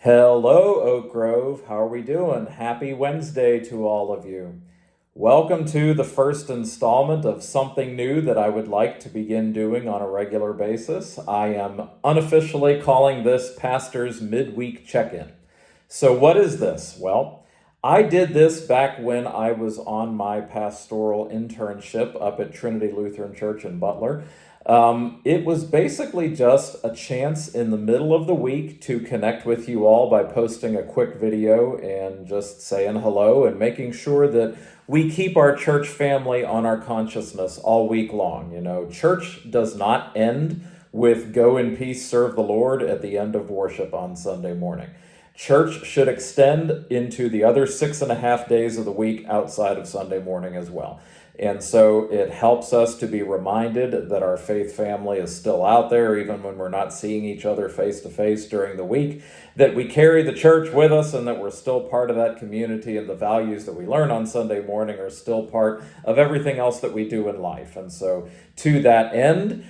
Hello, Oak Grove. How are we doing? Happy Wednesday to all of you. Welcome to the first installment of something new that I would like to begin doing on a regular basis. I am unofficially calling this Pastor's Midweek Check-in. So what is this? Well, I did this back when I was on my pastoral internship up at Trinity Lutheran Church in Butler. It was basically just a chance in the middle of the week to connect with you all by posting a quick video and just saying hello and making sure that we keep our church family on our consciousness all week long. You know, church does not end with go in peace, serve the Lord at the end of worship on Sunday morning. Church should extend into the other 6.5 days of the week outside of Sunday morning as well. And so it helps us to be reminded that our faith family is still out there, even when we're not seeing each other face to face during the week, that we carry the church with us and that we're still part of that community, and the values that we learn on Sunday morning are still part of everything else that we do in life. And so to that end,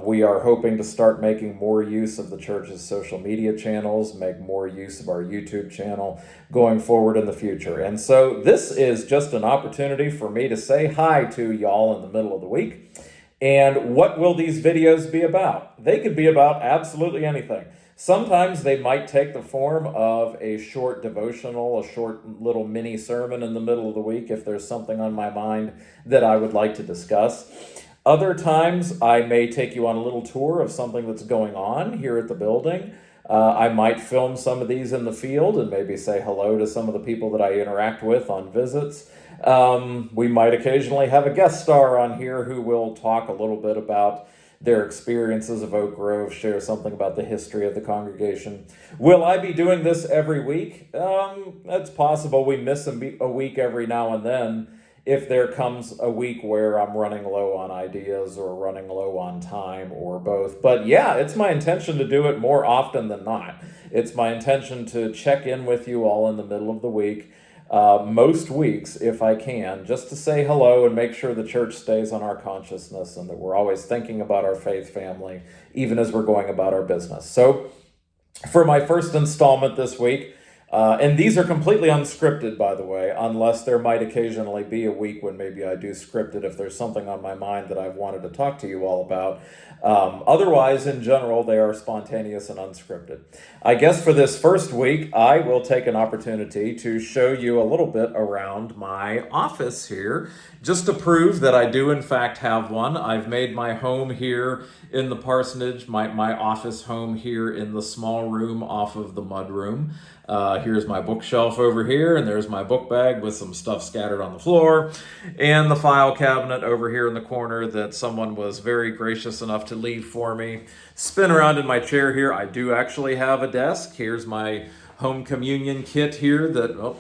we are hoping to start making more use of the church's social media channels, make more use of our YouTube channel going forward in the future. And so this is just an opportunity for me to say hi to y'all in the middle of the week. And what will these videos be about? They could be about absolutely anything. Sometimes they might take the form of a short devotional, a short little mini sermon in the middle of the week if there's something on my mind that I would like to discuss. Other times, I may take you on a little tour of something that's going on here at the building. I might film some of these in the field and maybe say hello to some of the people that I interact with on visits. We might occasionally have a guest star on here who will talk a little bit about their experiences of Oak Grove, share something about the history of the congregation. Will I be doing this every week? It's possible we miss a week every now and then, if there comes a week where I'm running low on ideas or running low on time or both. But yeah, it's my intention to do it more often than not. It's my intention to check in with you all in the middle of the week, most weeks if I can, just to say hello and make sure the church stays on our consciousness and that we're always thinking about our faith family, even as we're going about our business. So for my first installment this week, and these are completely unscripted, by the way, unless there might occasionally be a week when maybe I do script it if there's something on my mind that I've wanted to talk to you all about. Otherwise, in general, they are spontaneous and unscripted. I guess for this first week, I will take an opportunity to show you a little bit around my office here, just to prove that I do in fact have one. I've made my home here in the parsonage, my office home here in the small room off of the mud room. Here's my bookshelf over here, and there's my book bag with some stuff scattered on the floor, and the file cabinet over here in the corner that someone was very gracious enough to leave for me. Spin around in my chair here. I do actually have a desk. Here's my home communion kit here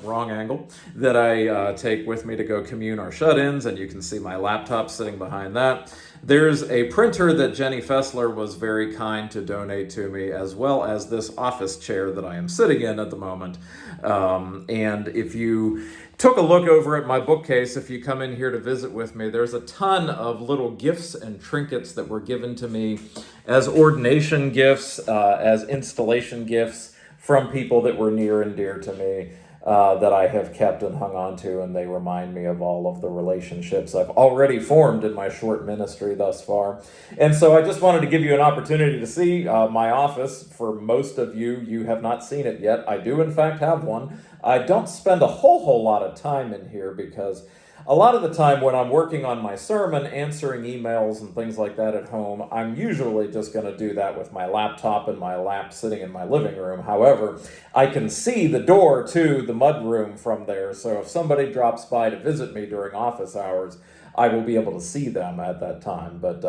wrong angle, that I take with me to go commune our shut-ins, and you can see my laptop sitting behind that. There's a printer that Jenny Fessler was very kind to donate to me, as well as this office chair that I am sitting in at the moment. And if you took a look over at my bookcase, if you come in here to visit with me, there's a ton of little gifts and trinkets that were given to me as ordination gifts, as installation gifts from people that were near and dear to me, that I have kept and hung on to, and they remind me of all of the relationships I've already formed in my short ministry thus far. And so I just wanted to give you an opportunity to see my office. For most of you, you have not seen it yet. I do in fact have one. I don't spend a whole lot of time in here because a lot of the time when I'm working on my sermon, answering emails and things like that at home, I'm usually just going to do that with my laptop and my lap sitting in my living room. However, I can see the door to the mud room from there, so if somebody drops by to visit me during office hours, I will be able to see them at that time. But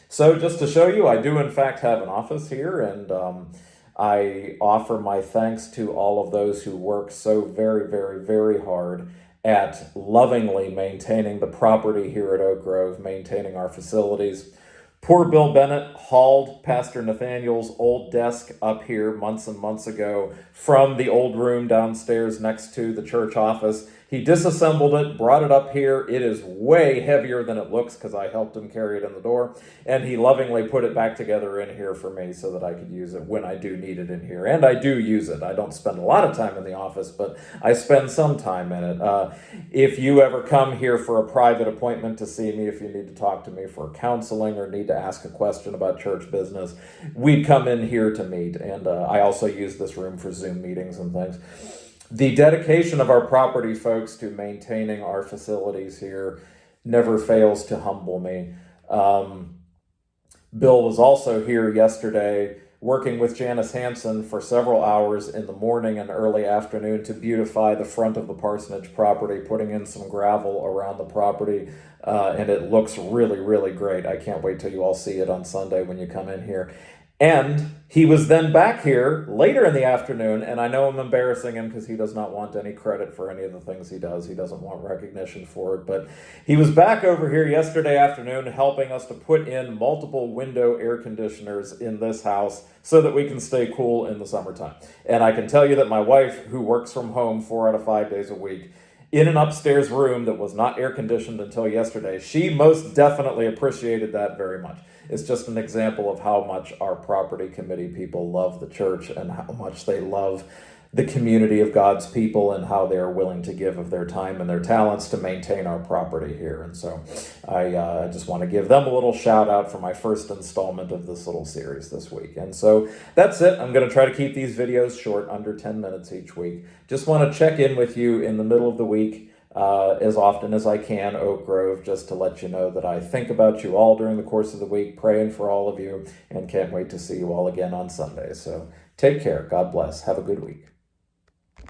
so just to show you, I do in fact have an office here, and I offer my thanks to all of those who work so very hard at lovingly maintaining the property here at Oak Grove, maintaining our facilities. Poor Bill Bennett hauled Pastor Nathaniel's old desk up here months and months ago from the old room downstairs next to the church office. He disassembled it, brought it up here. It is way heavier than it looks because I helped him carry it in the door. And he lovingly put it back together in here for me so that I could use it when I do need it in here. And I do use it. I don't spend a lot of time in the office, but I spend some time in it. If you ever come here for a private appointment to see me, if you need to talk to me for counseling or need to ask a question about church business, we'd come in here to meet. And I also use this room for Zoom meetings and things. The dedication of our property folks to maintaining our facilities here never fails to humble me. Bill was also here yesterday working with Janice Hansen for several hours in the morning and early afternoon to beautify the front of the parsonage property, putting in some gravel around the property, and it looks really, really great. I can't wait till you all see it on Sunday when you come in here. And he was then back here later in the afternoon, and I know I'm embarrassing him because he does not want any credit for any of the things he does. He doesn't want recognition for it, but he was back over here yesterday afternoon helping us to put in multiple window air conditioners in this house so that we can stay cool in the summertime. And I can tell you that my wife, who works from home 4 out of 5 days a week, in an upstairs room that was not air conditioned until yesterday, she most definitely appreciated that very much. It's just an example of how much our property committee people love the church and how much they love the community of God's people and how they are willing to give of their time and their talents to maintain our property here. And so I just want to give them a little shout out for my first installment of this little series this week. And so that's it. I'm going to try to keep these videos short, under 10 minutes each week. Just want to check in with you in the middle of the week as often as I can, Oak Grove, just to let you know that I think about you all during the course of the week, praying for all of you, and can't wait to see you all again on Sunday. So take care. God bless. Have a good week.